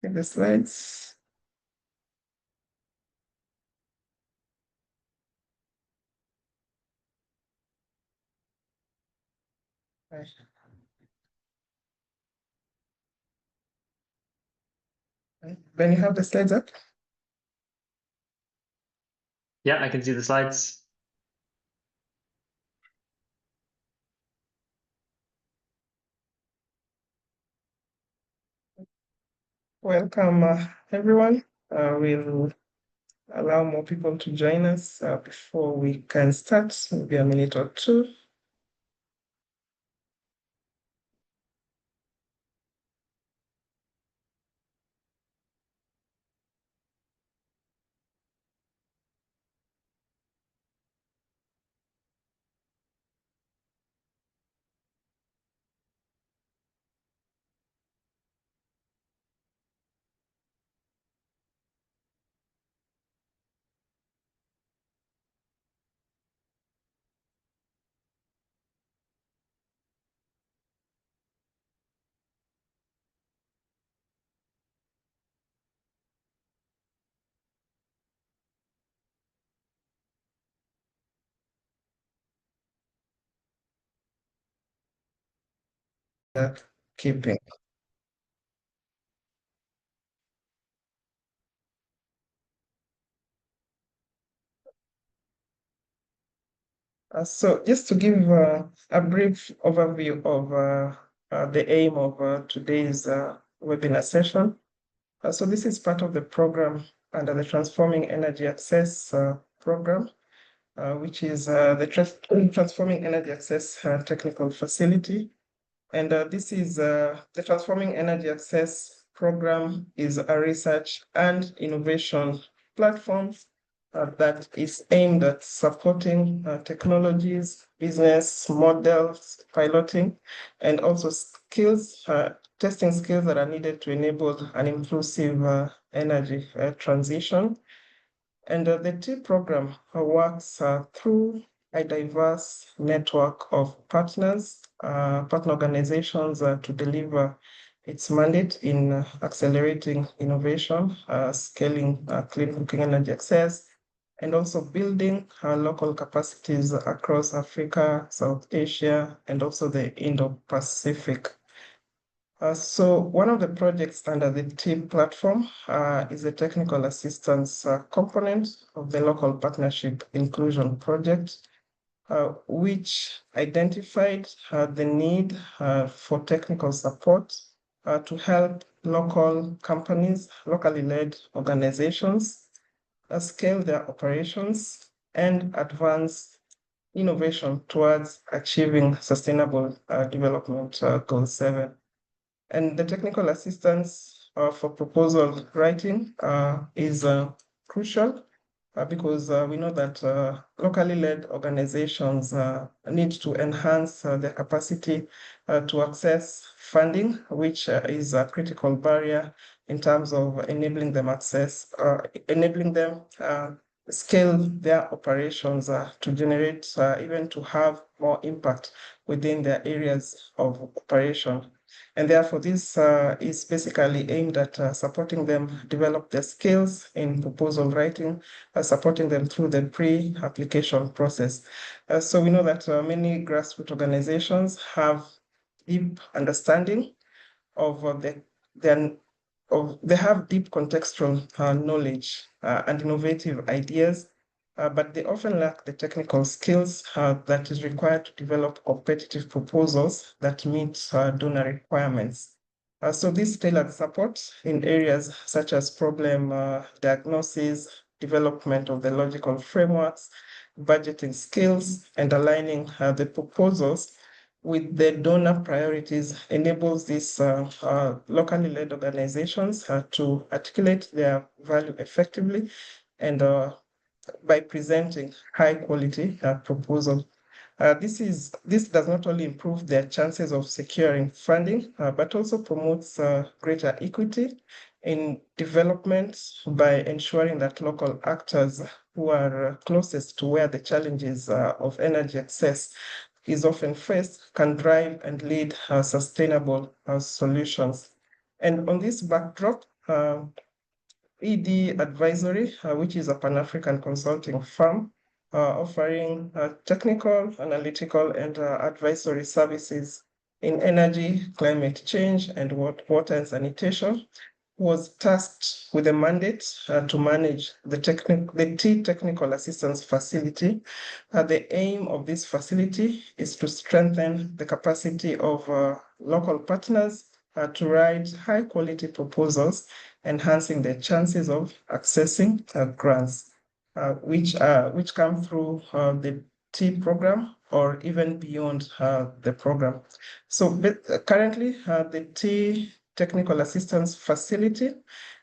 in the slides. Right. Then you have the slides up. Yeah, I can see the slides. Welcome, everyone. We'll allow more people to join us before we can start, maybe a minute or two. Keeping. So just to give a brief overview of the aim of today's webinar session. So this is part of the program under the Transforming Energy Access program, which is the Transforming Energy Access Technical Facility. And this is the Transforming Energy Access program is a research and innovation platform that is aimed at supporting technologies, business models, piloting, and also skills, testing skills that are needed to enable an inclusive energy transition. And the T program works through a diverse network of partners, partner organizations to deliver its mandate in accelerating innovation, scaling clean cooking energy access, and also building local capacities across Africa, South Asia, and also the Indo-Pacific. So one of the projects under the TEAM platform is the technical assistance component of the local partnership inclusion project, which identified the need for technical support to help local companies, locally led organizations scale their operations and advance innovation towards achieving sustainable development goal 7. And the technical assistance for proposal writing is crucial because we know that locally led organizations need to enhance their capacity to access funding, which is a critical barrier in terms of enabling them scale their operations to generate, even to have more impact within their areas of operation. And therefore, this is basically aimed at supporting them develop their skills in proposal writing, supporting them through the pre-application process. So we know that many grassroots organizations have deep understanding of they have deep contextual knowledge and innovative ideas, but they often lack the technical skills that is required to develop competitive proposals that meet donor requirements. So this tailored support in areas such as problem diagnosis, development of the logical frameworks, budgeting skills, and aligning the proposals with the donor priorities enables these locally led organizations to articulate their value effectively and by presenting high quality proposal. This does not only improve their chances of securing funding, but also promotes greater equity in development by ensuring that local actors who are closest to where the challenges of energy access is often faced can drive and lead sustainable solutions. And on this backdrop, ED Advisory, which is a Pan-African consulting firm offering technical, analytical, and advisory services in energy, climate change, and water and sanitation, was tasked with a mandate to manage the T Technical Assistance Facility. The aim of this facility is to strengthen the capacity of local partners to write high-quality proposals, enhancing their chances of accessing grants, which come through the T program or even beyond the program. So currently, the T Technical Assistance Facility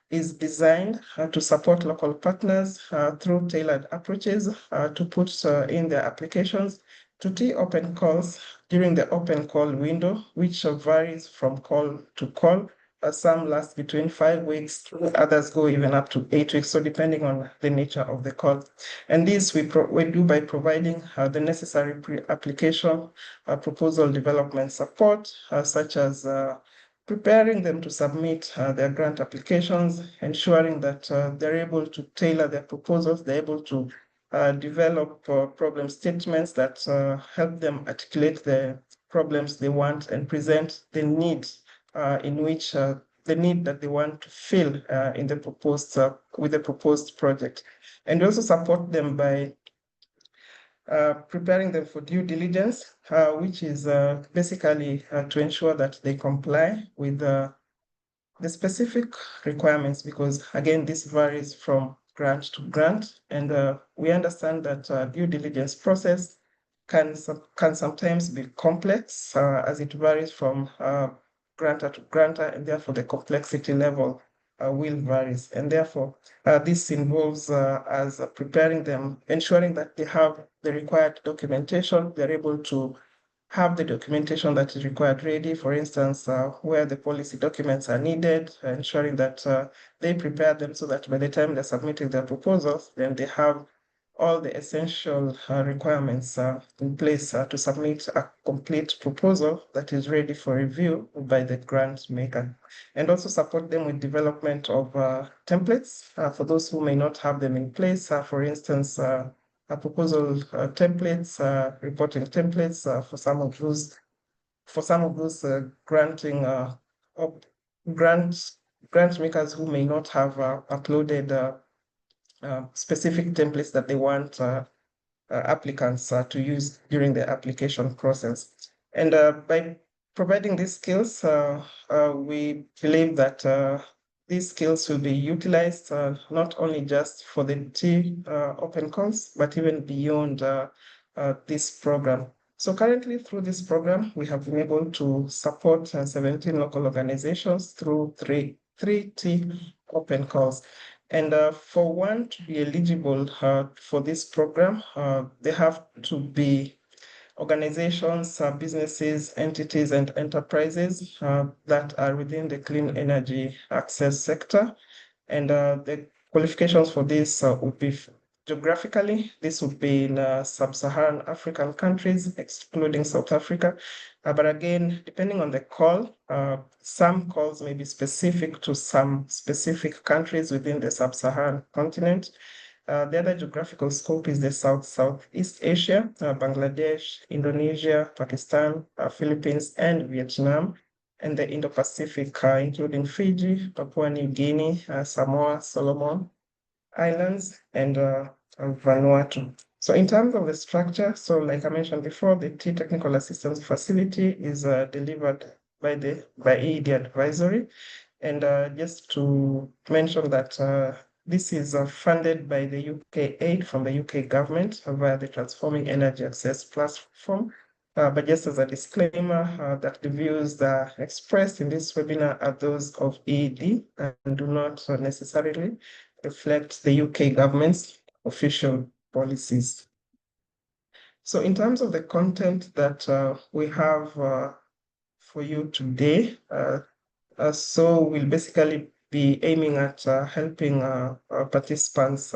is designed to support local partners through tailored approaches to put in their applications to T open calls during the open call window, which varies from call to call. Some last between 5 weeks, others go even up to 8 weeks, so depending on the nature of the call. And this we do by providing the necessary pre-application proposal development support, such as preparing them to submit their grant applications, ensuring that they're able to tailor their proposals, they're able to develop problem statements that help them articulate the problems they want and present the need the need that they want to fill in the proposed with the proposed project. And we also support them by preparing them for due diligence, which is basically to ensure that they comply with the specific requirements, because again, this varies from grant to grant, and we understand that due diligence process can sometimes be complex as it varies from grantor to grantor, and therefore the complexity level will varies. And therefore, this involves as preparing them, ensuring that they have the required documentation, they're able to have the documentation that is required ready, for instance, where the policy documents are needed, ensuring that they prepare them so that by the time they're submitting their proposals, then they have all the essential requirements in place to submit a complete proposal that is ready for review by the grant maker. And also support them with development of templates for those who may not have them in place. For instance, proposal templates, reporting templates for some of those granting grant makers who may not have uploaded specific templates that they want applicants to use during the application process. And by providing these skills, we believe that these skills will be utilized not only just for the T open calls, but even beyond this program. So currently through this program, we have been able to support 17 local organizations through three T open calls. And for one to be eligible for this program, they have to be organizations, businesses, entities, and enterprises that are within the clean energy access sector. And the qualifications for this would be geographically, this would be in sub-Saharan African countries, excluding South Africa. But again, depending on the call, some calls may be specific to some specific countries within the sub-Saharan continent. The other geographical scope is the Southeast Asia, Bangladesh, Indonesia, Pakistan, Philippines, and Vietnam, and the Indo-Pacific, including Fiji, Papua New Guinea, Samoa, Solomon Islands, and Vanuatu. So in terms of the structure, so like I mentioned before, the T Technical Assistance Facility is delivered by ED Advisory. And just to mention that this is funded by the UK aid from the UK government via the Transforming Energy Access platform. But just as a disclaimer, that the views expressed in this webinar are those of ED and do not necessarily reflect the UK government's official policies. So in terms of the content that we have for you today, so we'll basically be aiming at helping participants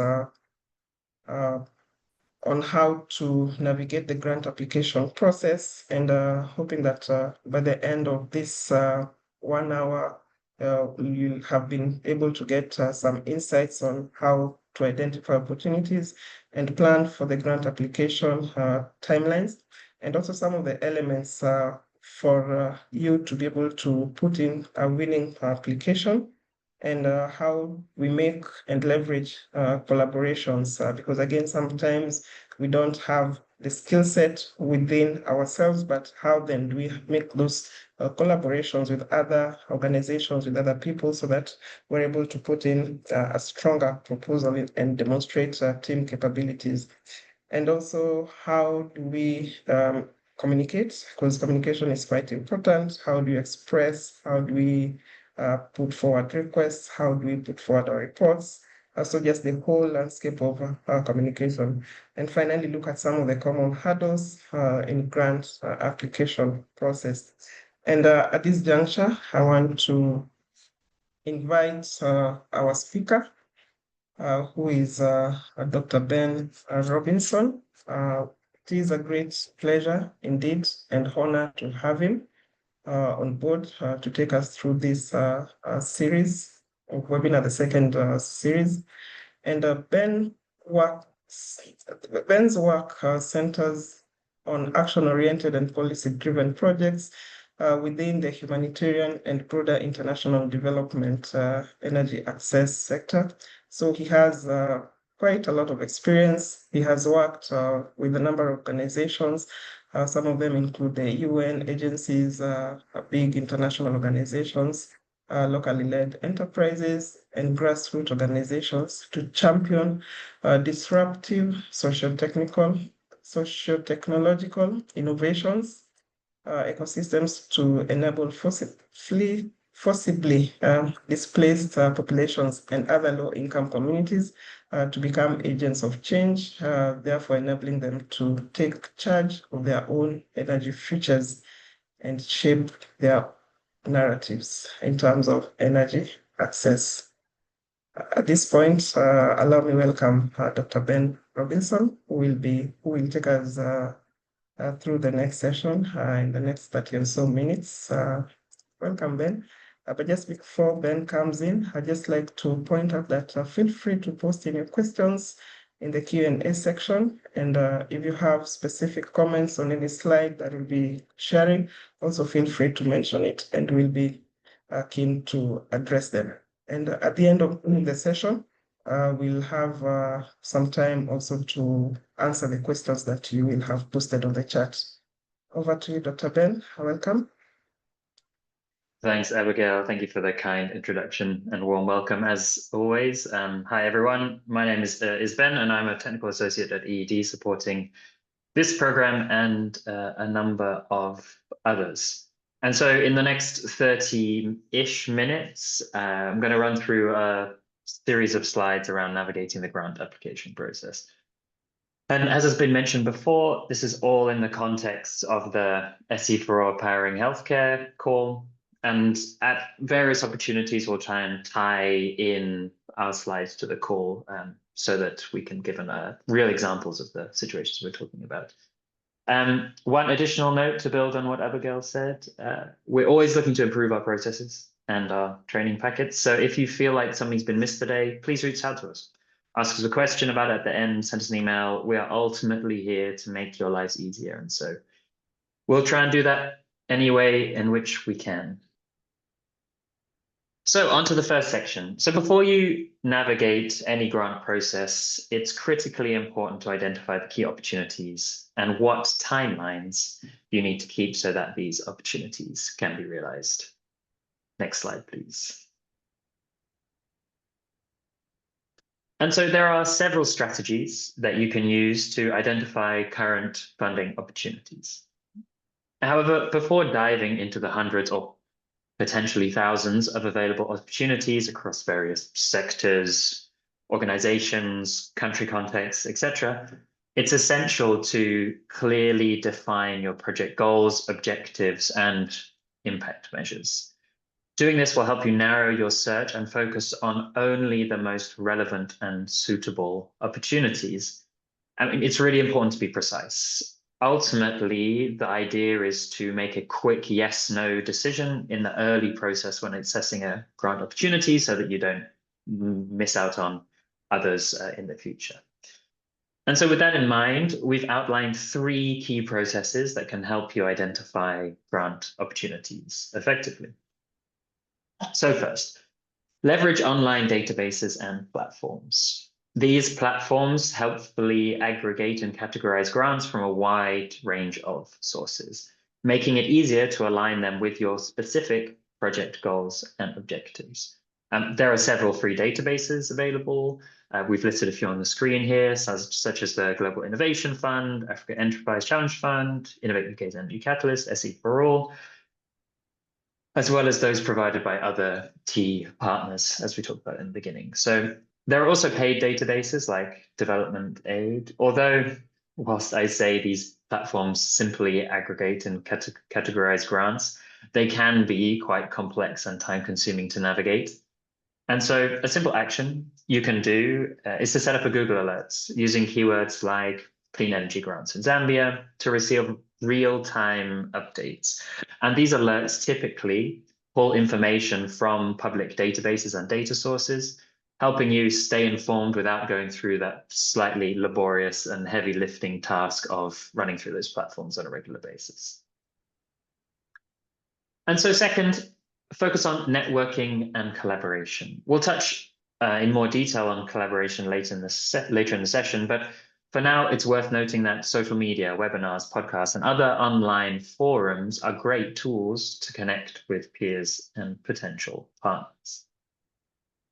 on how to navigate the grant application process, and hoping that by the end of this 1 hour you'll have been able to get some insights on how to identify opportunities and plan for the grant application timelines, and also some of the elements for you to be able to put in a winning application, and how we make and leverage collaborations, because again, sometimes we don't have the skill set within ourselves, but how then do we make those collaborations with other organizations, with other people, so that we're able to put in a stronger proposal and demonstrate team capabilities. And also, how do we communicate? Because communication is quite important. How do you express? How do we put forward requests? How do we put forward our reports? So just the whole landscape of communication. And finally, look at some of the common hurdles in grant application process. And at this juncture, I want to invite our speaker, who is Dr. Ben Robinson. It is a great pleasure indeed and honor to have him on board to take us through this series of webinar, the second series. And Ben's work centers on action-oriented and policy-driven projects within the humanitarian and broader international development energy access sector. So he has quite a lot of experience. He has worked with a number of organizations. Some of them include the UN agencies, big international organizations, locally led enterprises, and grassroots organizations to champion disruptive socio-technological innovations, ecosystems to enable forcibly displaced populations and other low-income communities to become agents of change, therefore enabling them to take charge of their own energy futures and shape their narratives in terms of energy access. At this point, allow me welcome Dr. Ben Robinson, who will take us through the next session in the next 30 or so minutes. Welcome, Ben. But just before Ben comes in, I'd just like to point out that feel free to post in your questions in the Q&A section. And if you have specific comments on any slide that we'll be sharing, also feel free to mention it, and we'll be keen to address them. And at the end of the session, we'll have some time also to answer the questions that you will have posted on the chat. Over to you, Dr. Ben. Welcome. Thanks, Abigail. Thank you for the kind introduction and warm welcome, as always. Hi, everyone. My name is Ben, and I'm a technical associate at EED supporting this program and a number of others. And so in the next 30-ish minutes, I'm going to run through a series of slides around navigating the grant application process. And as has been mentioned before, this is all in the context of the SE4O Powering Healthcare call. And at various opportunities, we'll try and tie in our slides to the call so that we can give real examples of the situations we're talking about. One additional note to build on what Abigail said, we're always looking to improve our processes and our training packets. So if you feel like something's been missed today, please reach out to us. Ask us a question about it at the end, send us an email. We are ultimately here to make your lives easier. And so we'll try and do that any way in which we can. So on to the first section. So before you navigate any grant process, it's critically important to identify the key opportunities and what timelines you need to keep so that these opportunities can be realized. Next slide, please. And so there are several strategies that you can use to identify current funding opportunities. However, before diving into the hundreds or potentially thousands of available opportunities across various sectors, organizations, country contexts, etc., it's essential to clearly define your project goals, objectives, and impact measures. Doing this will help you narrow your search and focus on only the most relevant and suitable opportunities. I mean, it's really important to be precise. ultimately, the idea is to make a quick yes/no decision in the early process when assessing a grant opportunity so that you don't miss out on others in the future. And so with that in mind, we've outlined 3 key processes that can help you identify grant opportunities effectively. So first, leverage online databases and platforms. These platforms helpfully aggregate and categorize grants from a wide range of sources, making it easier to align them with your specific project goals and objectives. There are several free databases available. We've listed a few on the screen here, such as the Global Innovation Fund, Africa Enterprise Challenge Fund, Innovate UK's Energy Catalyst, SE for All, as well as those provided by other key partners, as we talked about in the beginning. So there are also paid databases like Development Aid, although whilst I say these platforms simply aggregate and categorize grants, they can be quite complex and time-consuming to navigate. And so a simple action you can do is to set up a Google Alerts using keywords like clean energy grants in Zambia to receive real-time updates. And these alerts typically pull information from public databases and data sources, helping you stay informed without going through that slightly laborious and heavy lifting task of running through those platforms on a regular basis. And so second, focus on networking and collaboration. We'll touch in more detail on collaboration later in the session, but for now, it's worth noting that social media, webinars, podcasts, and other online forums are great tools to connect with peers and potential partners.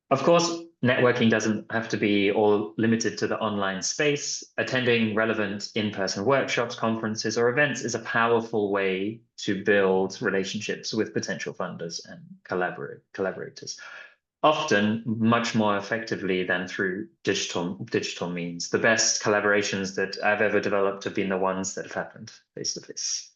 Of course, networking doesn't have to be all limited to the online space. Attending relevant in-person workshops, conferences, or events is a powerful way to build relationships with potential funders and collaborators, often much more effectively than through digital means. The best collaborations that I've ever developed have been the ones that have happened face to face.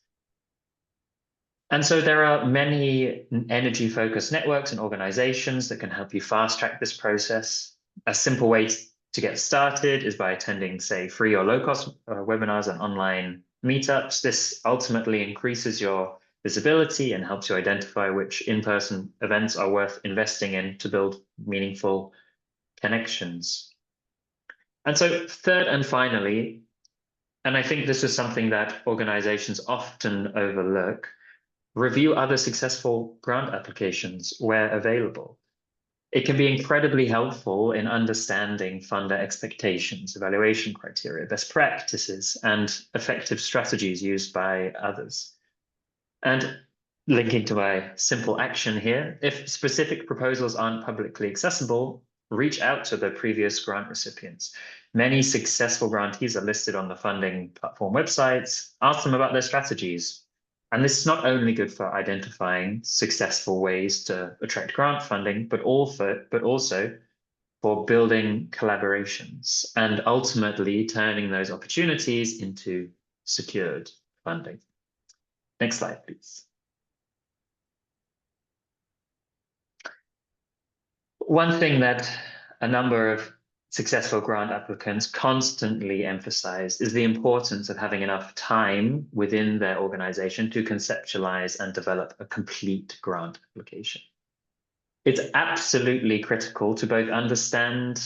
And so there are many energy-focused networks and organizations that can help you fast-track this process. A simple way to get started is by attending, say, free or low-cost webinars and online meetups. This ultimately increases your visibility and helps you identify which in-person events are worth investing in to build meaningful connections. And so third and finally, and I think this is something that organizations often overlook, review other successful grant applications where available. It can be incredibly helpful in understanding funder expectations, evaluation criteria, best practices, and effective strategies used by others. And linking to my simple action here, if specific proposals aren't publicly accessible, reach out to the previous grant recipients. Many successful grantees are listed on the funding platform websites. Ask them about their strategies. And this is not only good for identifying successful ways to attract grant funding, but also for building collaborations and ultimately turning those opportunities into secured funding. Next slide, please. One thing that a number of successful grant applicants constantly emphasize is the importance of having enough time within their organization to conceptualize and develop a complete grant application. It's absolutely critical to both understand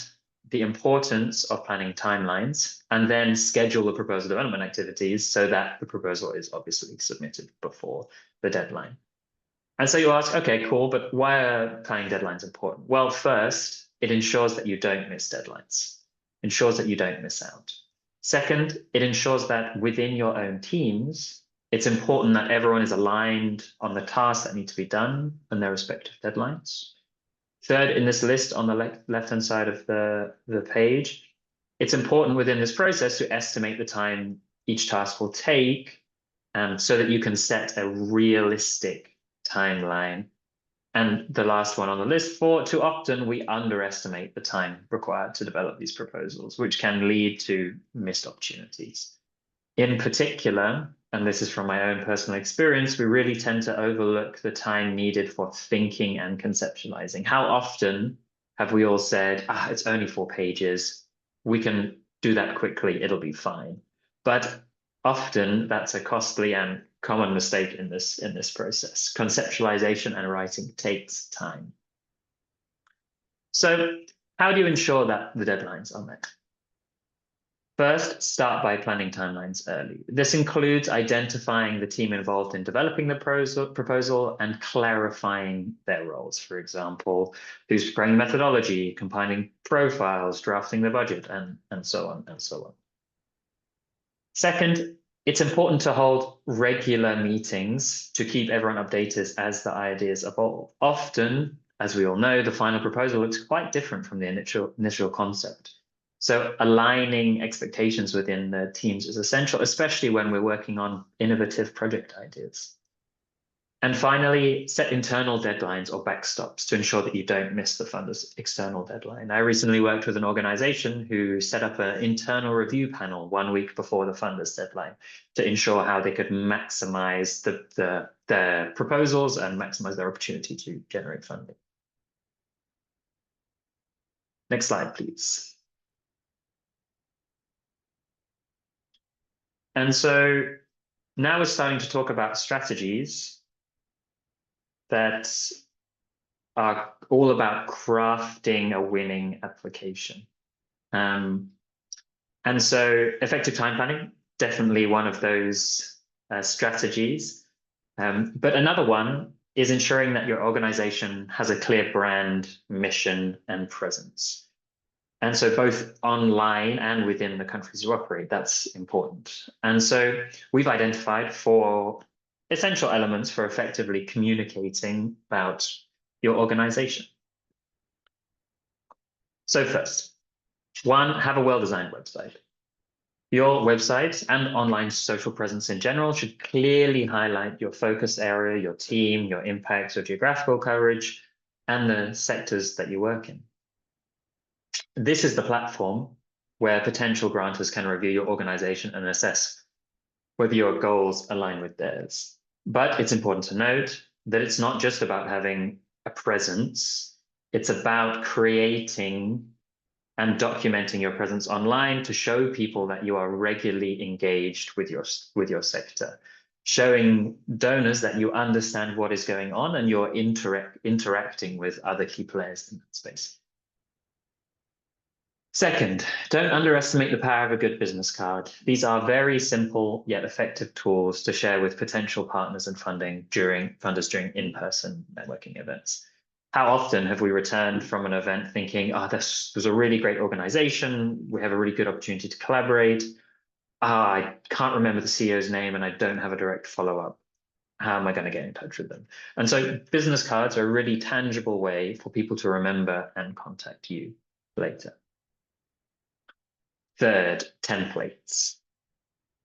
the importance of planning timelines and then schedule the proposal development activities so that the proposal is obviously submitted before the deadline. And so you ask, okay, cool, but why are planning deadlines important? Well, first, it ensures that you don't miss deadlines, ensures that you don't miss out. Second, it ensures that within your own teams, it's important that everyone is aligned on the tasks that need to be done and their respective deadlines. Third, in this list on the left-hand side of the page, it's important within this process to estimate the time each task will take so that you can set a realistic timeline. And the last one on the list, too often we underestimate the time required to develop these proposals, which can lead to missed opportunities. In particular, and this is from my own personal experience, we really tend to overlook the time needed for thinking and conceptualizing. How often have we all said, it's only 4 pages, we can do that quickly, it'll be fine. But Often that's a costly and common mistake in this process. Conceptualization and writing takes time. So how do you ensure that the deadlines are met? First, start by planning timelines early. This includes identifying the team involved in developing the proposal and clarifying their roles. For example, who's preparing methodology, compiling profiles, drafting the budget, and so on and so on. Second, it's important to hold regular meetings to keep everyone updated as the ideas evolve. Often, as we all know, the final proposal looks quite different from the initial concept. So aligning expectations within the teams is essential, especially when we're working on innovative project ideas. And finally, set internal deadlines or backstops to ensure that you don't miss the funder's external deadline. I recently worked with an organization who set up an internal review panel 1 week before the funder's deadline to ensure how they could maximize their proposals and maximize their opportunity to generate funding. Next slide, please. And so now we're starting to talk about strategies that are all about crafting a winning application. And so effective time planning, definitely one of those strategies. But another one is ensuring that your organization has a clear brand, mission, and presence. And so both online and within the countries you operate, that's important. And so we've identified 4 essential elements for effectively communicating about your organization. So first, 1, have a well-designed website. Your website and online social presence in general should clearly highlight your focus area, your team, your impact, your geographical coverage, and the sectors that you work in. This is the platform where potential grantors can review your organization and assess whether your goals align with theirs. But it's important to note that it's not just about having a presence, it's about creating and documenting your presence online to show people that you are regularly engaged with your sector, showing donors that you understand what is going on and you're interacting with other key players in that space. Second, don't underestimate the power of a good business card. These are very simple yet effective tools to share with potential partners and funders during in-person networking events. How often have we returned from an event thinking, oh, this was a really great organization, we have a really good opportunity to collaborate. I can't remember the CEO's name and I don't have a direct follow-up. How am I going to get in touch with them? And so business cards are a really tangible way for people to remember and contact you later. Third, templates.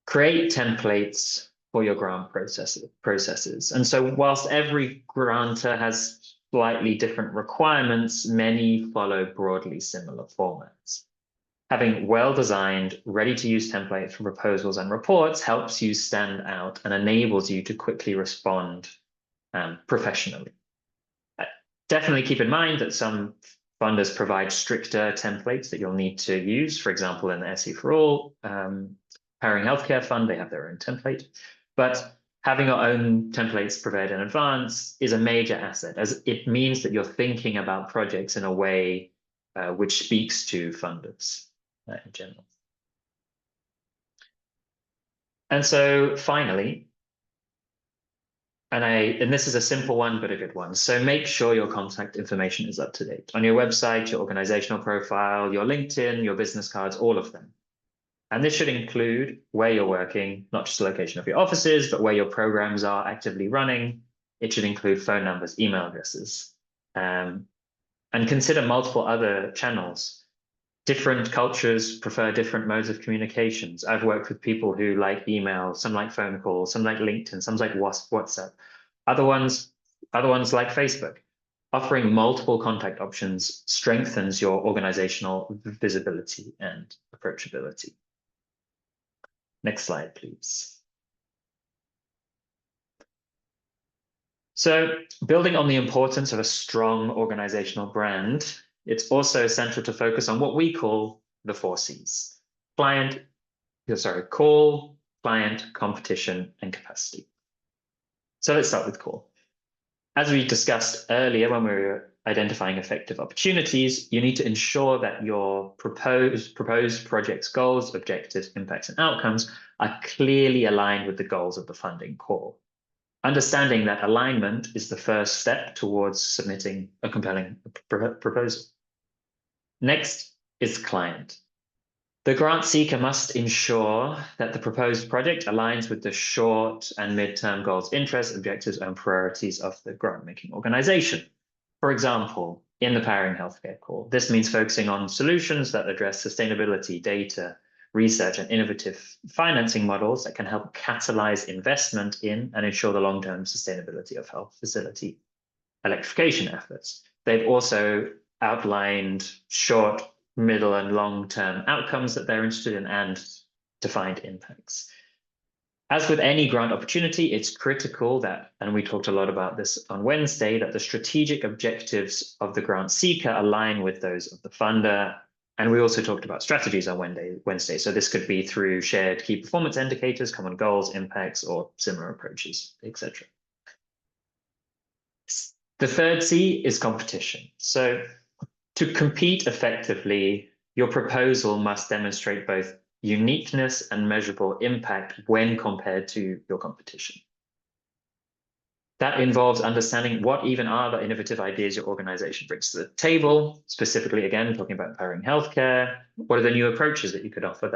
Create templates for your grant processes. And so whilst every grantor has slightly different requirements, many follow broadly similar formats. Having well-designed, ready-to-use templates for proposals and reports helps you stand out and enables you to quickly respond professionally. Definitely keep in mind that some funders provide stricter templates that you'll need to use. For example, in the SE for All Powering Healthcare Fund, they have their own template. But having your own templates prepared in advance is a major asset, as it means that you're thinking about projects in a way which speaks to funders in general. And so finally, and this is a simple one, but a good one. So make sure your contact information is up to date on your website, your organizational profile, your LinkedIn, your business cards, all of them. And this should include where you're working, not just the location of your offices, but where your programs are actively running. It should include phone numbers, email addresses, and consider multiple other channels. Different cultures prefer different modes of communications. I've worked with people who like email, some like phone calls, some like LinkedIn, some like WhatsApp. Other ones like Facebook. Offering multiple contact options strengthens your organizational visibility and approachability. Next slide, please. So building on the importance of a strong organizational brand, it's also essential to focus on what we call the 4 Cs. Call, client, competition, and capacity. So let's start with core. As we discussed earlier when we were identifying effective opportunities, you need to ensure that your proposed project's goals, objectives, impacts, and outcomes are clearly aligned with the goals of the funding core. Understanding that alignment is the first step towards submitting a compelling proposal. Next is client. The grant seeker must ensure that the proposed project aligns with the short and mid-term goals, interests, objectives, and priorities of the grant-making organization. For example, in the Powering Healthcare Core, this means focusing on solutions that address sustainability, data, research, and innovative financing models that can help catalyze investment in and ensure the long-term sustainability of health facility electrification efforts. They've also outlined short, middle, and long-term outcomes that they're interested in and defined impacts. As with any grant opportunity, it's critical that, and we talked a lot about this on Wednesday, that the strategic objectives of the grant seeker align with those of the funder. And we also talked about strategies on Wednesday. So this could be through shared key performance indicators, common goals, impacts, or similar approaches, etc. The third C is competition. So to compete effectively, your proposal must demonstrate both uniqueness and measurable impact when compared to your competition. That involves understanding what even are the innovative ideas your organization brings to the table. Specifically, again, talking about powering healthcare. What are the new approaches that you could offer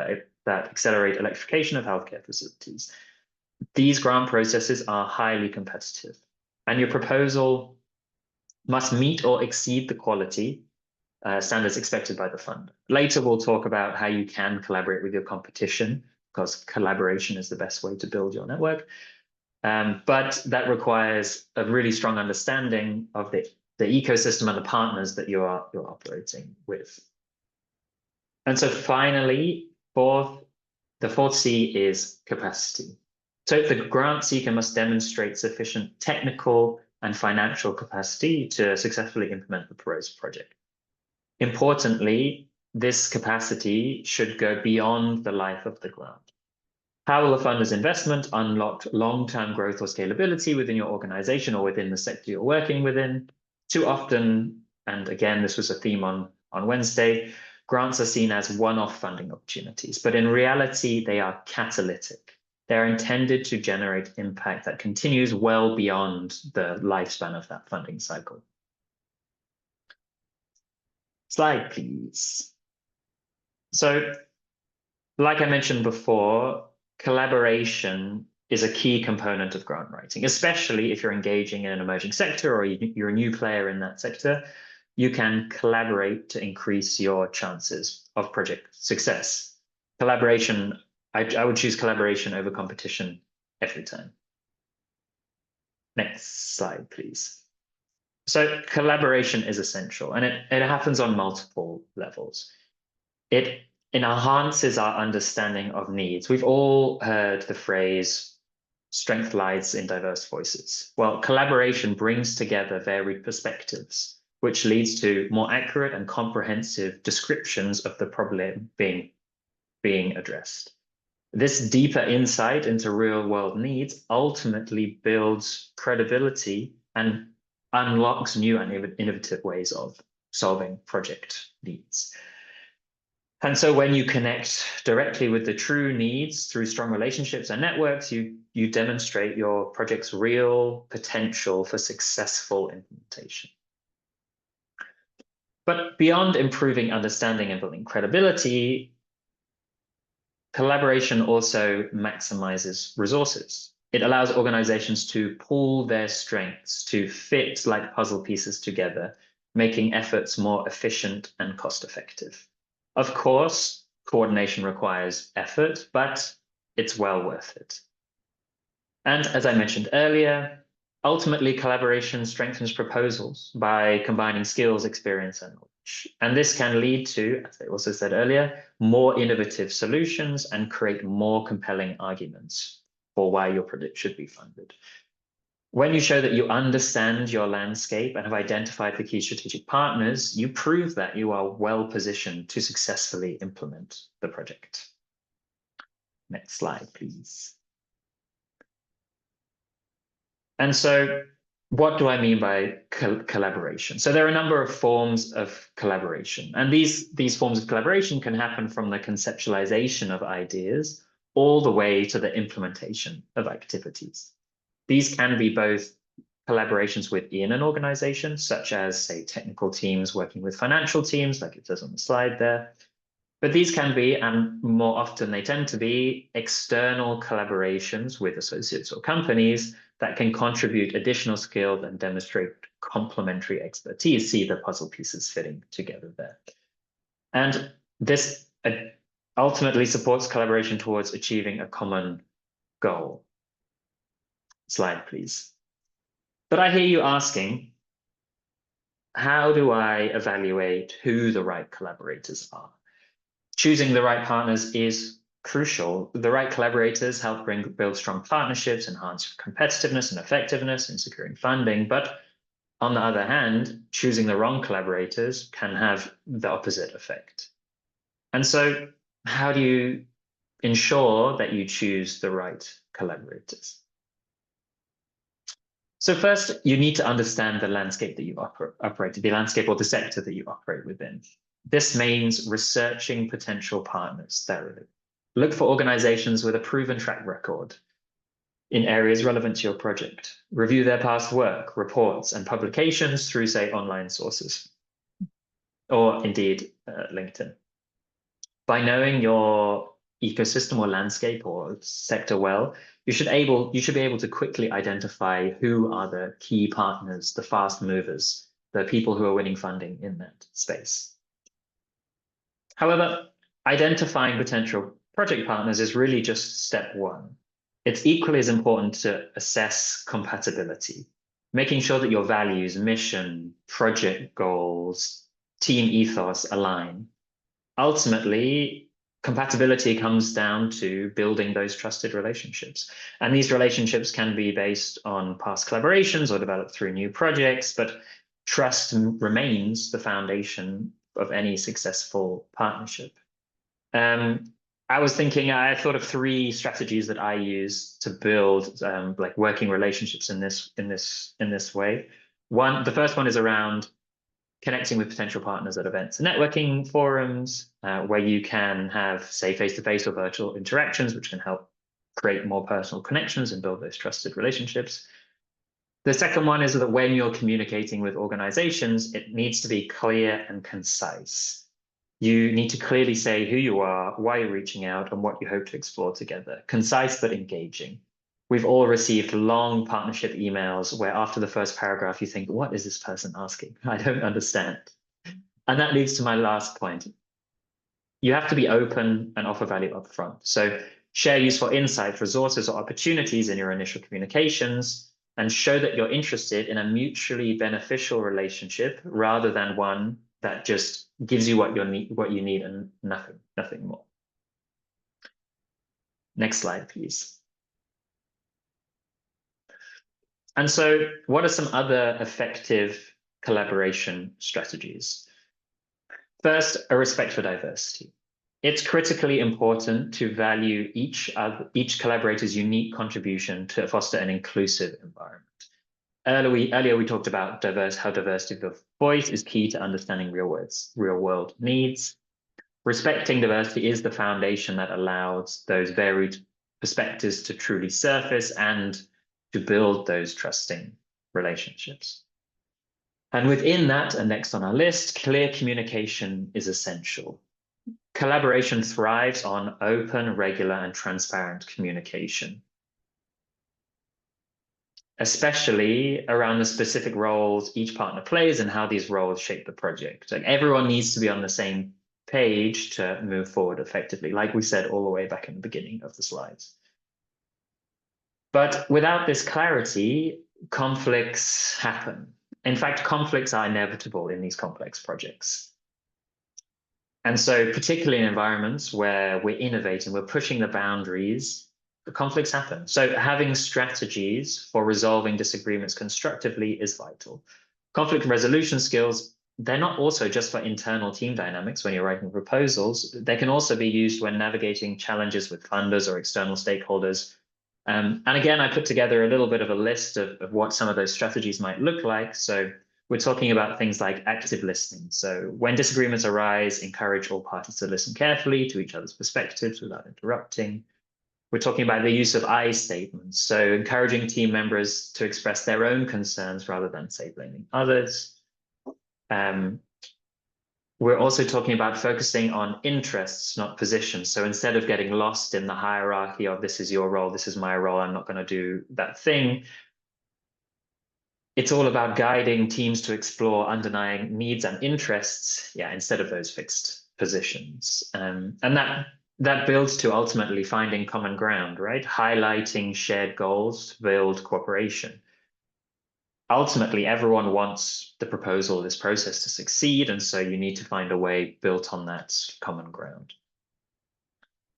that accelerate electrification of healthcare facilities? These grant processes are highly competitive, and your proposal must meet or exceed the quality standards expected by the fund. Later, we'll talk about how you can collaborate with your competition, because collaboration is the best way to build your network. But that requires a really strong understanding of the ecosystem and the partners that you're operating with. And so finally, the fourth C is capacity. So the grant seeker must demonstrate sufficient technical and financial capacity to successfully implement the proposed project. Importantly, this capacity should go beyond the life of the grant. How will a funder's investment unlock long-term growth or scalability within your organization or within the sector you're working within? Too often, and again, this was a theme on Wednesday, grants are seen as one-off funding opportunities, but in reality, they are catalytic. They're intended to generate impact that continues well beyond the lifespan of that funding cycle. Slide, please. So, like I mentioned before, collaboration is a key component of grant writing, especially if you're engaging in an emerging sector or you're a new player in that sector. You can collaborate to increase your chances of project success. Collaboration, I would choose collaboration over competition every time. Next slide, please. So collaboration is essential, and it happens on multiple levels. It enhances our understanding of needs. We've all heard the phrase, strength lies in diverse voices. Well, collaboration brings together varied perspectives, which leads to more accurate and comprehensive descriptions of the problem being addressed. This deeper insight into real-world needs ultimately builds credibility and unlocks new and innovative ways of solving project needs. And so when you connect directly with the true needs through strong relationships and networks, you demonstrate your project's real potential for successful implementation. But beyond improving understanding and building credibility, collaboration also maximizes resources. It allows organizations to pool their strengths to fit like puzzle pieces together, making efforts more efficient and cost-effective. Of course, coordination requires effort, but it's well worth it. And as I mentioned earlier, ultimately collaboration strengthens proposals by combining skills, experience, and knowledge. And this can lead to, as I also said earlier, more innovative solutions and create more compelling arguments for why your project should be funded. When you show that you understand your landscape and have identified the key strategic partners, you prove that you are well positioned to successfully implement the project. Next slide, please. And so what do I mean by collaboration? So there are a number of forms of collaboration, and these forms of collaboration can happen from the conceptualization of ideas all the way to the implementation of activities. These can be both collaborations within an organization, such as, say, technical teams working with financial teams, like it says on the slide there. But these can be, and more often they tend to be, external collaborations with associates or companies that can contribute additional skills and demonstrate complementary expertise. See the puzzle pieces fitting together there. And this ultimately supports collaboration towards achieving a common goal. Slide, please. But I hear you asking, how do I evaluate who the right collaborators are? Choosing the right partners is crucial. The right collaborators help build strong partnerships, enhance competitiveness and effectiveness in securing funding. But on the other hand, choosing the wrong collaborators can have the opposite effect. And so how do you ensure that you choose the right collaborators? So first, you need to understand the landscape that you operate, the landscape or the sector that you operate within. This means researching potential partners thoroughly. Look for organizations with a proven track record in areas relevant to your project. Review their past work, reports, and publications through, say, online sources, or indeed LinkedIn. By knowing your ecosystem or landscape or sector well, you should be able to quickly identify who are the key partners, the fast movers, the people who are winning funding in that space. However, identifying potential project partners is really just step one. It's equally as important to assess compatibility, making sure that your values, mission, project goals, team ethos align. Ultimately, compatibility comes down to building those trusted relationships. And these relationships can be based on past collaborations or developed through new projects, but trust remains the foundation of any successful partnership. I thought of 3 strategies that I use to build like working relationships in this way. The first one is around connecting with potential partners at events and networking forums, where you can have, say, face-to-face or virtual interactions, which can help create more personal connections and build those trusted relationships. The second one is that when you're communicating with organizations, it needs to be clear and concise. You need to clearly say who you are, why you're reaching out, and what you hope to explore together. Concise but engaging. We've all received long partnership emails where after the first paragraph, you think, what is this person asking? I don't understand. And that leads to my last point. You have to be open and offer value up front. So share useful insights, resources, or opportunities in your initial communications, and show that you're interested in a mutually beneficial relationship rather than one that just gives you what you need and nothing more. Next slide, please. And so what are some other effective collaboration strategies? First, a respect for diversity. It's critically important to value each collaborator's unique contribution to foster an inclusive environment. Earlier we talked about how diversity of voice is key to understanding real-world needs. Respecting diversity is the foundation that allows those varied perspectives to truly surface and to build those trusting relationships. And within that, and next on our list, clear communication is essential. Collaboration thrives on open, regular, and transparent communication, especially around the specific roles each partner plays and how these roles shape the project. Like, everyone needs to be on the same page to move forward effectively, like we said all the way back in the beginning of the slides. But without this clarity, conflicts happen. In fact, conflicts are inevitable in these complex projects. And so particularly in environments where we're innovating, we're pushing the boundaries, the conflicts happen. So having strategies for resolving disagreements constructively is vital. Conflict resolution skills they're not also just for internal team dynamics when you're writing proposals. They can also be used when navigating challenges with funders or external stakeholders. And again, I put together a little bit of a list of what some of those strategies might look like. So we're talking about things like active listening. So when disagreements arise, encourage all parties to listen carefully to each other's perspectives without interrupting. We're talking about the use of I statements. So encouraging team members to express their own concerns rather than, say, blaming others. We're also talking about focusing on interests, not positions. So instead of getting lost in the hierarchy of this is your role, this is my role, I'm not going to do that thing, it's all about guiding teams to explore underlying needs and interests, instead of those fixed positions. And that builds to ultimately finding common ground, right? Highlighting shared goals to build cooperation. Ultimately, everyone wants the proposal, this process to succeed, and so you need to find a way built on that common ground.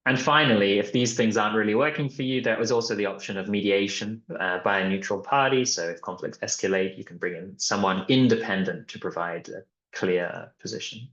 And finally, if these things aren't really working for you, there is also the option of mediation by a neutral party. So if conflicts escalate, you can bring in someone independent to provide a clear position.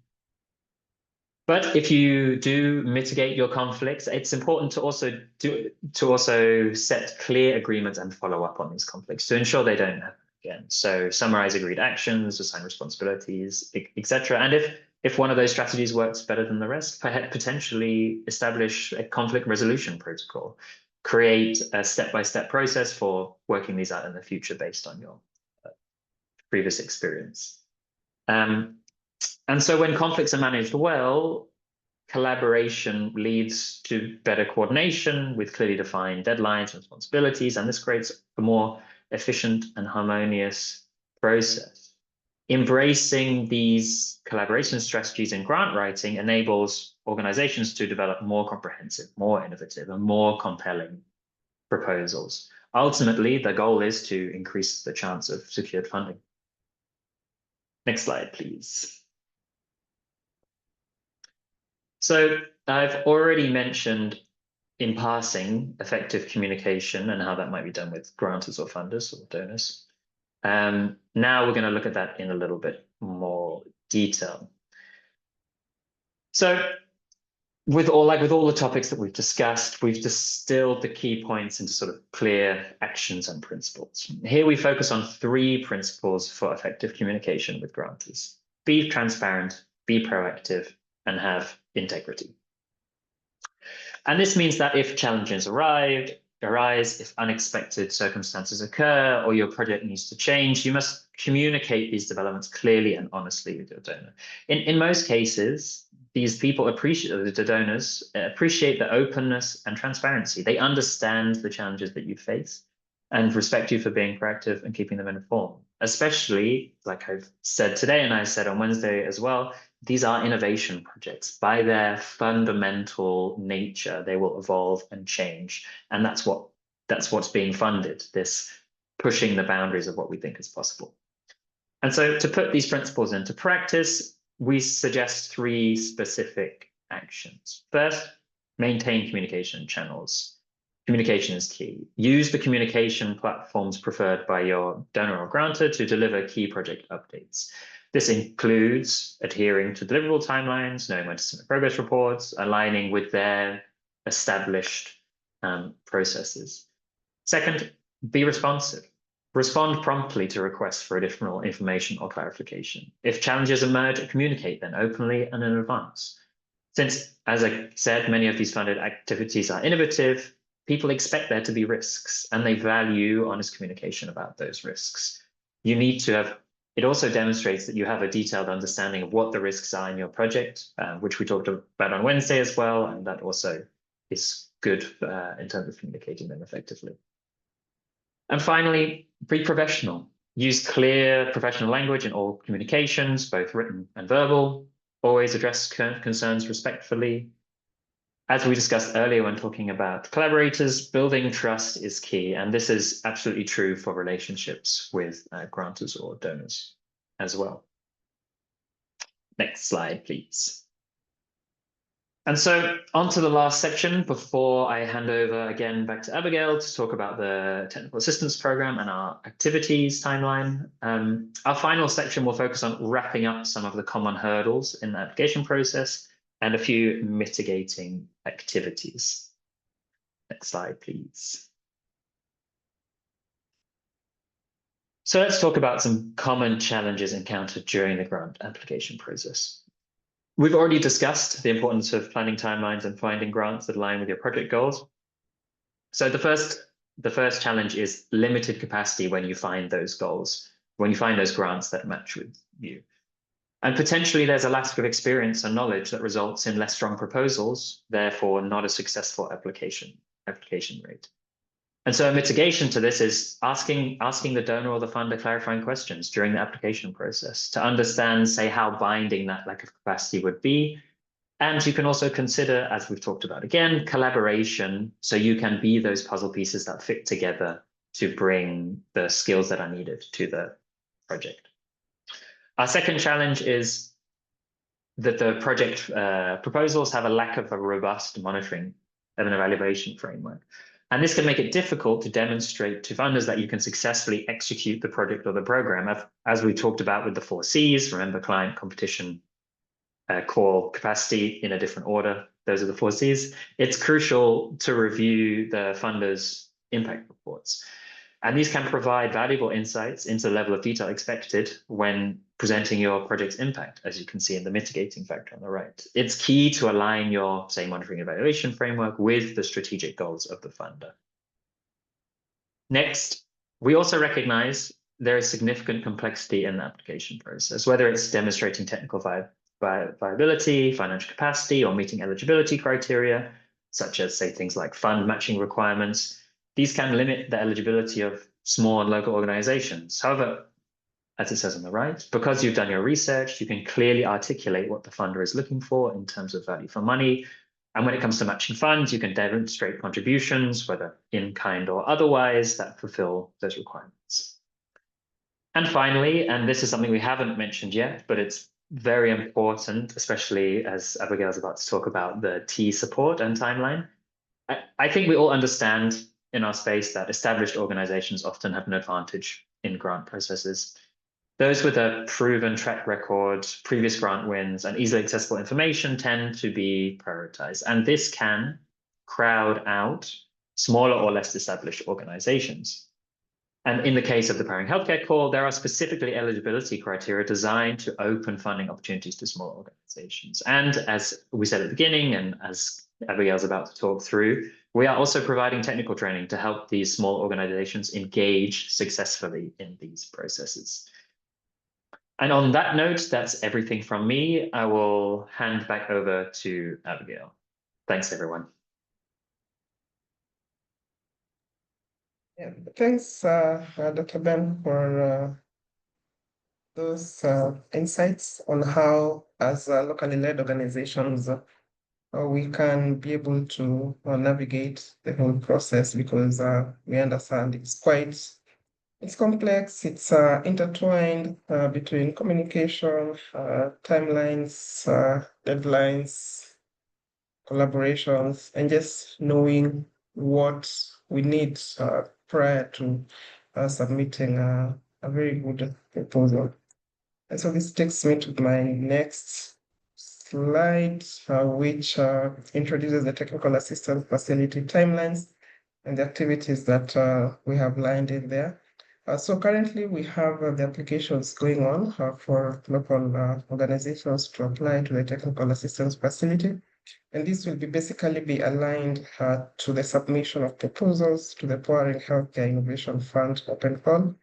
But if you do mitigate your conflicts, it's important to also set clear agreements and follow up on these conflicts to ensure they don't happen again. So summarize agreed actions, assign responsibilities, etc. And if one of those strategies works better than the rest, potentially establish a conflict resolution protocol, create a step-by-step process for working these out in the future based on your previous experience. And so when conflicts are managed well, collaboration leads to better coordination with clearly defined deadlines and responsibilities, and this creates a more efficient and harmonious process. Embracing these collaboration strategies in grant writing enables organizations to develop more comprehensive, more innovative, and more compelling proposals. Ultimately, the goal is to increase the chance of secured funding. Next slide, please. So I've already mentioned in passing effective communication and how that might be done with grantors or funders or donors. Now we're going to look at that in a little bit more detail. So with all the topics that we've discussed, we've distilled the key points into sort of clear actions and principles. Here we focus on 3 principles for effective communication with grantors. Be transparent, be proactive, and have integrity. And this means that if challenges arise, if unexpected circumstances occur, or your project needs to change, you must communicate these developments clearly and honestly with your donor. In most cases, these people the donors appreciate the openness and transparency. They understand the challenges that you face and respect you for being proactive and keeping them informed. Especially, like I've said today and I said on Wednesday as well, these are innovation projects. By their fundamental nature, they will evolve and change. And that's what's being funded, this pushing the boundaries of what we think is possible. And so to put these principles into practice, we suggest 3 specific actions. First, maintain communication channels. Communication is key. Use the communication platforms preferred by your donor or grantor to deliver key project updates. This includes adhering to deliverable timelines, knowing when to submit progress reports, aligning with their established processes. Second, be responsive. Respond promptly to requests for additional information or clarification. If challenges emerge, communicate them openly and in advance. Since, as I said, many of these funded activities are innovative, people expect there to be risks, and they value honest communication about those risks. You need to have, it also demonstrates that you have a detailed understanding of what the risks are in your project, which we talked about on Wednesday as well, and that also is good in terms of communicating them effectively. And finally, be professional. Use clear professional language in all communications, both written and verbal. Always address concerns respectfully. As we discussed earlier when talking about collaborators, building trust is key, and this is absolutely true for relationships with grantors or donors as well. Next slide, please. And so on to the last section before I hand over again back to Abigail to talk about the technical assistance program and our activities timeline. Our final section will focus on wrapping up some of the common hurdles in the application process and a few mitigating activities. Next slide, please. So let's talk about some common challenges encountered during the grant application process. We've already discussed the importance of planning timelines and finding grants that align with your project goals. So the first challenge is limited capacity when you find those goals, when you find those grants that match with you. And potentially there's a lack of experience and knowledge that results in less strong proposals, therefore not a successful application rate. And so a mitigation to this is asking the donor or the funder clarifying questions during the application process to understand, say, how binding that lack of capacity would be. And you can also consider, as we've talked about again, collaboration, so you can be those puzzle pieces that fit together to bring the skills that are needed to the project. Our second challenge is that the project proposals have a lack of a robust monitoring of an evaluation framework. And this can make it difficult to demonstrate to funders that you can successfully execute the project or the program. As we talked about with the 4 Cs, remember client, competition, core, capacity in a different order. Those are the 4 Cs. It's crucial to review the funder's impact reports. And these can provide valuable insights into the level of detail expected when presenting your project's impact, as you can see in the mitigating factor on the right. It's key to align your, say, monitoring evaluation framework with the strategic goals of the funder. Next, we also recognize there is significant complexity in the application process, whether it's demonstrating technical viability, financial capacity, or meeting eligibility criteria, such as, say, things like fund matching requirements. These can limit the eligibility of small and local organizations. However, as it says on the right, because you've done your research, you can clearly articulate what the funder is looking for in terms of value for money. And when it comes to matching funds, you can demonstrate contributions, whether in kind or otherwise, that fulfill those requirements. And finally, and this is something we haven't mentioned yet, but it's very important, especially as Abigail is about to talk about the T support and timeline. I think we all understand in our space that established organizations often have an advantage in grant processes. Those with a proven track record, previous grant wins, and easily accessible information tend to be prioritized. And this can crowd out smaller or less established organizations. And in the case of the Powering Healthcare Call, there are specifically eligibility criteria designed to open funding opportunities to small organizations. And as we said at the beginning, and as Abigail's about to talk through, we are also providing technical training to help these small organizations engage successfully in these processes. And on that note, that's everything from me. I will hand back over to Abigail. Thanks, everyone. Yeah, thanks, Dr. Ben, for those insights on how, as locally led organizations, we can be able to navigate the whole process, because we understand it's complex, it's intertwined between communication, timelines, deadlines, collaborations, and just knowing what we need prior to submitting a very good proposal. And so this takes me to my next slide, which introduces the technical assistance facility timelines and the activities that we have lined in there. So currently we have the applications going on for local organizations to apply to the technical assistance facility. And this will basically be aligned to the submission of proposals to the Powering Healthcare Innovation Fund Open Call.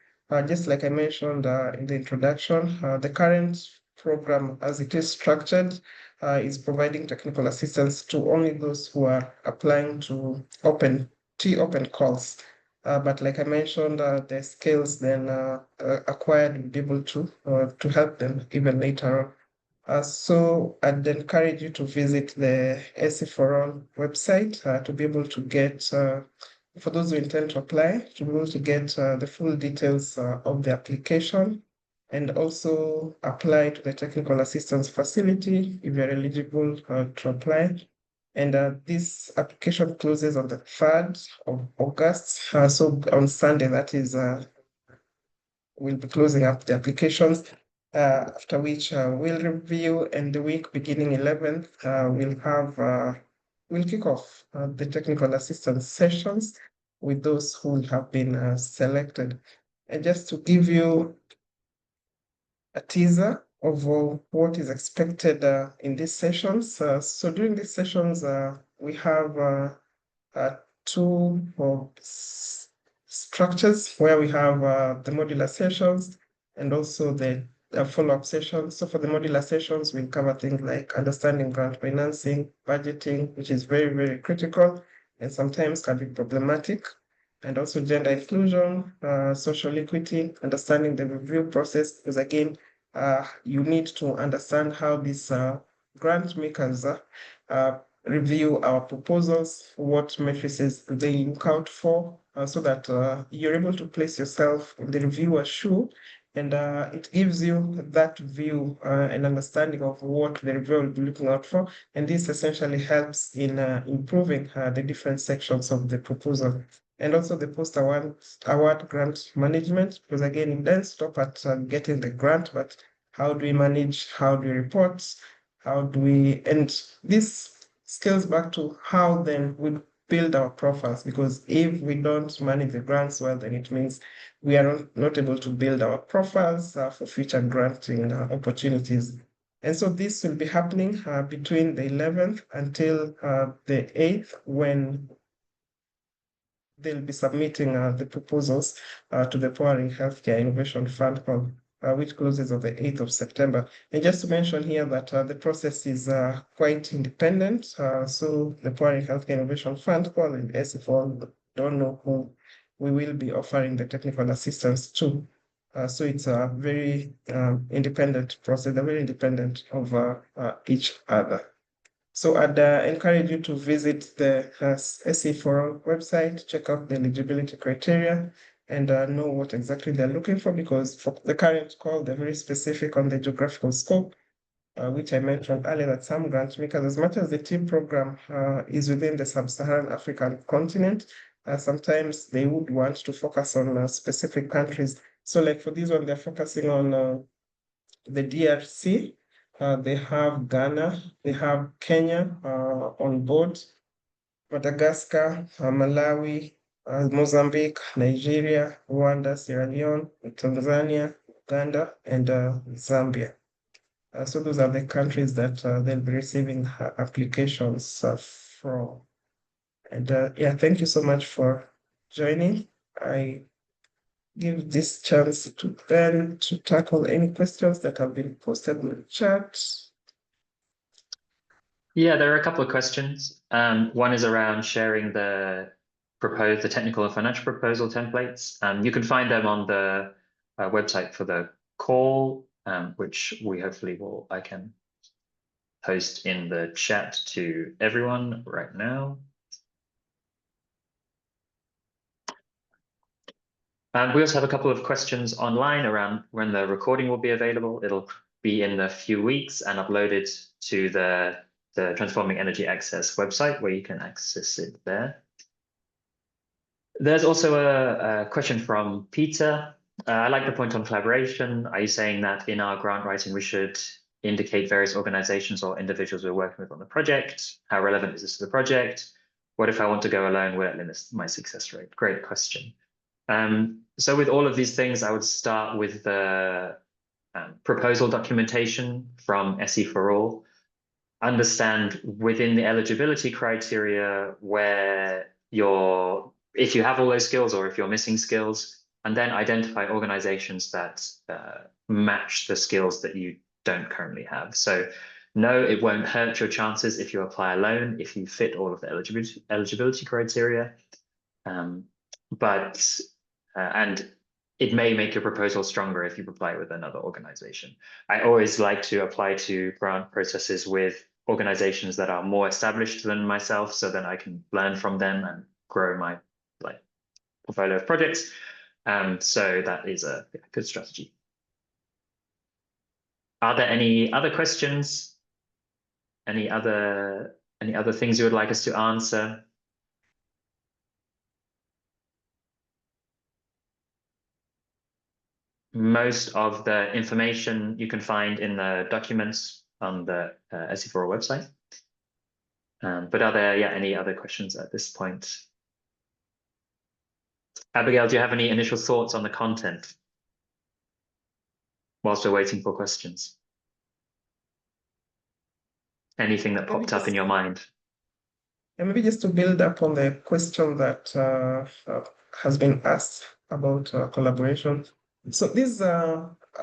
Just like I mentioned in the introduction, the current program as it is structured is providing technical assistance to only those who are applying to open calls. But like I mentioned, the skills then acquired will be able to help them even later on. So I'd encourage you to visit the SC for All website to be able to get, for those who intend to apply, to be able to get the full details of the application, and also apply to the technical assistance facility if you're eligible to apply. And this application closes on the 3rd of August. So on Sunday, that is, we'll be closing up the applications, after which we'll review, and the week beginning 11th, we'll kick off the technical assistance sessions with those who have been selected. And just to give you a teaser of what is expected in these sessions. So during these sessions, we have two structures where we have the modular sessions and also the follow-up sessions. So for the modular sessions, we'll cover things like understanding grant financing, budgeting, which is very, very critical and sometimes can be problematic, and also gender inclusion, social equity, understanding the review process, because again, you need to understand how these grant makers review our proposals, what matrices they look out for, so that you're able to place yourself in the reviewer's shoe, and it gives you that view and understanding of what the reviewer will be looking out for, and this essentially helps in improving the different sections of the proposal. And also the post-award grant management, because again, it doesn't stop at getting the grant, but how do we manage, how do we report, how do we, and this scales back to how then we build our profiles, because if we don't manage the grants well, then it means we are not able to build our profiles for future granting opportunities. And so this will be happening between the 11th until the 8th, when they'll be submitting the proposals to the Powering Healthcare Innovation Fund Call, which closes on the 8th of September. And just to mention here that the process is quite independent. So the Powering Healthcare Innovation Fund Call and SFO don't know who we will be offering the technical assistance to. So it's a very independent process. They're very independent of each other. So I'd encourage you to visit the SE4 website, check out the eligibility criteria, and know what exactly they're looking for, because for the current call, they're very specific on the geographical scope, which I mentioned earlier, that some grant makers, as much as the TEAM program is within the sub-Saharan African continent, sometimes they would want to focus on specific countries. So like for this one, they're focusing on the DRC, they have Ghana, they have Kenya on board, Madagascar, Malawi, Mozambique, Nigeria, Rwanda, Sierra Leone, Tanzania, Uganda, and Zambia. So those are the countries that they'll be receiving applications from. And yeah, thank you so much for joining. I give this chance to Ben to tackle any questions that have been posted in the chat. Yeah, there are a couple of questions. One is around sharing the technical and financial proposal templates. You can find them on the website for the call, which I can post in the chat to everyone right now. We also have a couple of questions online around when the recording will be available. It'll be in a few weeks and uploaded to the Transforming Energy Access website, where you can access it there. There's also a question from Peter. I like the point on collaboration. Are you saying that in our grant writing, we should indicate various organizations or individuals we're working with on the project? How relevant is this to the project? What if I want to go alone? Will it limit my success rate? Great question. So with all of these things, I would start with the proposal documentation from SE4All. Understand within the eligibility criteria where if you have all those skills or if you're missing skills, and then identify organizations that match the skills that you don't currently have. So no, it won't hurt your chances if you apply alone, if you fit all of the eligibility criteria. And it may make your proposal stronger if you apply with another organization. I always like to apply to grant processes with organizations that are more established than myself, so then I can learn from them and grow my portfolio of projects. So that is a good strategy. Are there any other questions? Any other Any other things you would like us to answer? Most of the information you can find in the documents on the SE4 website. But are there, any other questions at this point? Abigail, do you have any initial thoughts on the content whilst we're waiting for questions? Anything that popped up in your mind? And maybe just to build up on the question that has been asked about collaboration. So this,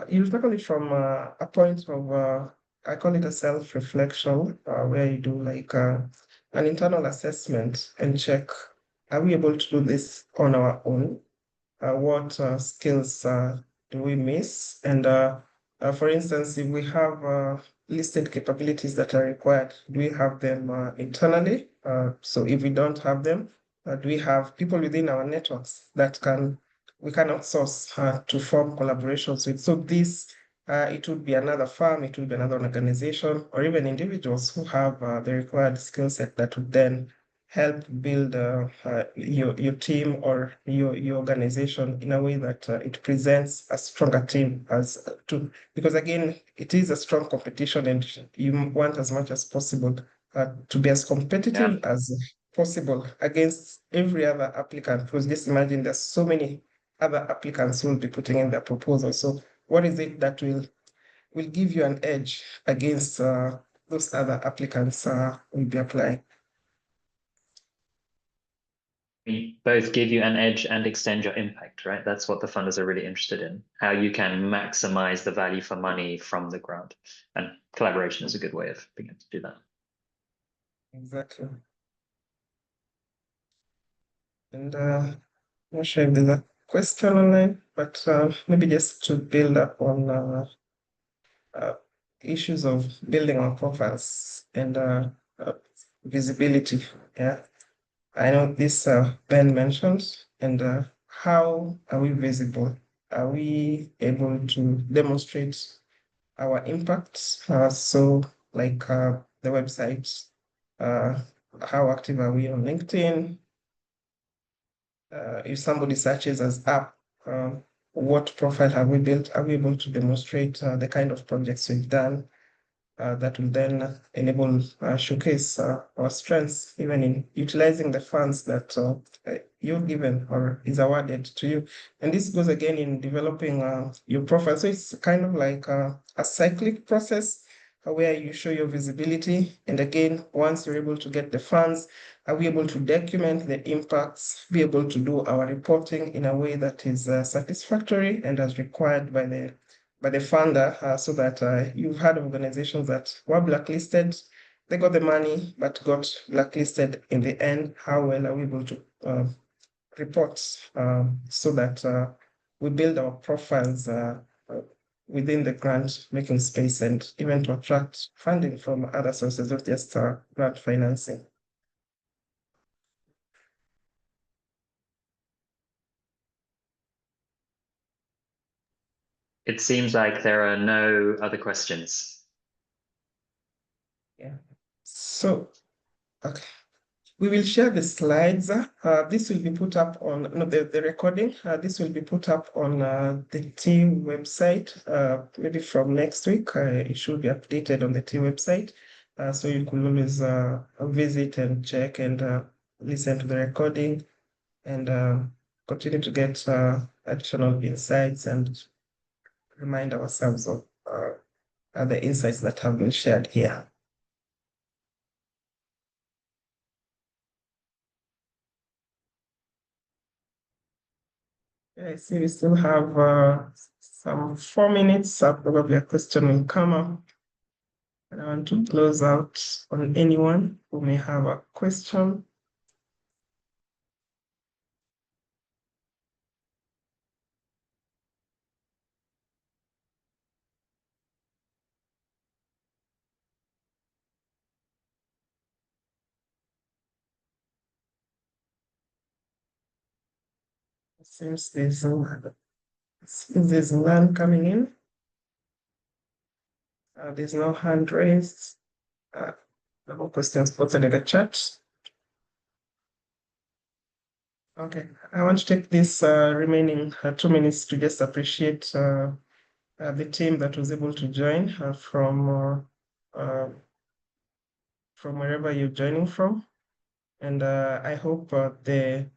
you tackle it from a point of, I call it a self-reflection, where you do like an internal assessment and check, are we able to do this on our own? What skills do we miss? And for instance, if we have listed capabilities that are required, do we have them internally? So if we don't have them, do we have people within our networks that we can outsource to form collaborations with? So this, it would be another firm, it would be another organization, or even individuals who have the required skill set that would then help build your team or your organization in a way that it presents a stronger team because again, it is a strong competition and you want as much as possible to be as competitive as possible against every other applicant, because just imagine there's so many other applicants who will be putting in their proposal. So what is it that will give you an edge against those other applicants will be applying? Both give you an edge and extend your impact, right? That's what the funders are really interested in, how you can maximize the value for money from the grant. And collaboration is a good way of being able to do that. Exactly. And I'm not sure if there's a question online, but maybe just to build up on issues of building our profiles and visibility. Yeah. I know this Ben mentioned, and how are we visible? Are we able to demonstrate our impacts? So, like the website, how active are we on LinkedIn? If somebody searches as app, what profile have we built? Are we able to demonstrate the kind of projects we've done? That will then enable showcase our strengths, even in utilizing the funds that you're given or is awarded to you. And this goes again in developing your profile. So it's kind of like a cyclic process where you show your visibility. And again, once you're able to get the funds, are we able to document the impacts, be able to do our reporting in a way that is satisfactory and as required by the funder, so that you've had organizations that were blacklisted, they got the money, but got blacklisted in the end. How well are we able to report so that we build our profiles within the grant making space and even to attract funding from other sources, not just grant financing? It seems like there are no other questions. Yeah. So, okay. We will share the slides. This will be put up on the recording. This will be put up on the team website. Maybe from next week, it should be updated on the team website. So you could always visit and check and listen to the recording and continue to get additional insights and remind ourselves of the insights that have been shared here. I see we still have some 4 minutes. Probably a question will come up. And I want to close out on anyone who may have a question. It seems there's none coming in. There's no hand raised. No questions posted in the chat. Okay, I want to take this remaining 2 minutes to just appreciate the team that was able to join from wherever you're joining from. And I hope the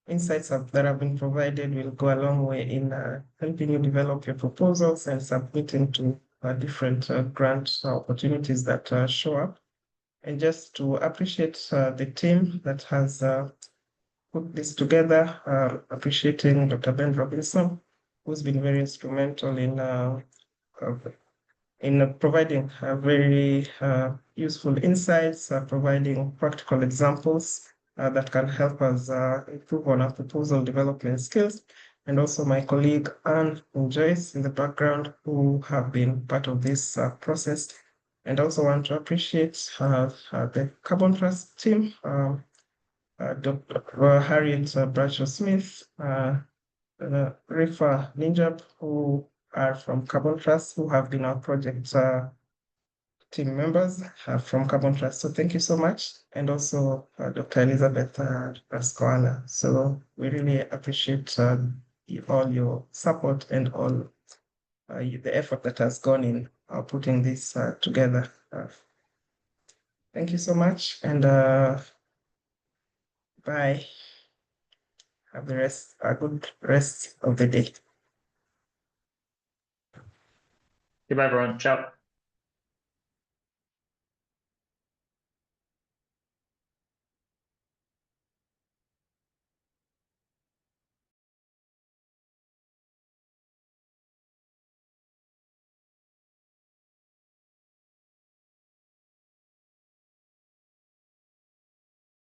insights that have been provided will go a long way in helping you develop your proposals and submitting to different grant opportunities that show up. And just to appreciate the team that has put this together, appreciating Dr. Ben Robinson, who's been very instrumental in providing very useful insights, providing practical examples that can help us improve on our proposal development skills, and also my colleague Anne and Joyce in the background who have been part of this process. And also want to appreciate the Carbon Trust team, Dr. Harriet Bradshaw-Smith, Rifa Ninjab, who are from Carbon Trust, who have been our project team members from Carbon Trust. So thank you so much. And also Dr. Elizabeth Pascoala. So we really appreciate all your support and all the effort that has gone in putting this together. Thank you so much, and bye. Have a good rest of the day. Goodbye, everyone. Ciao.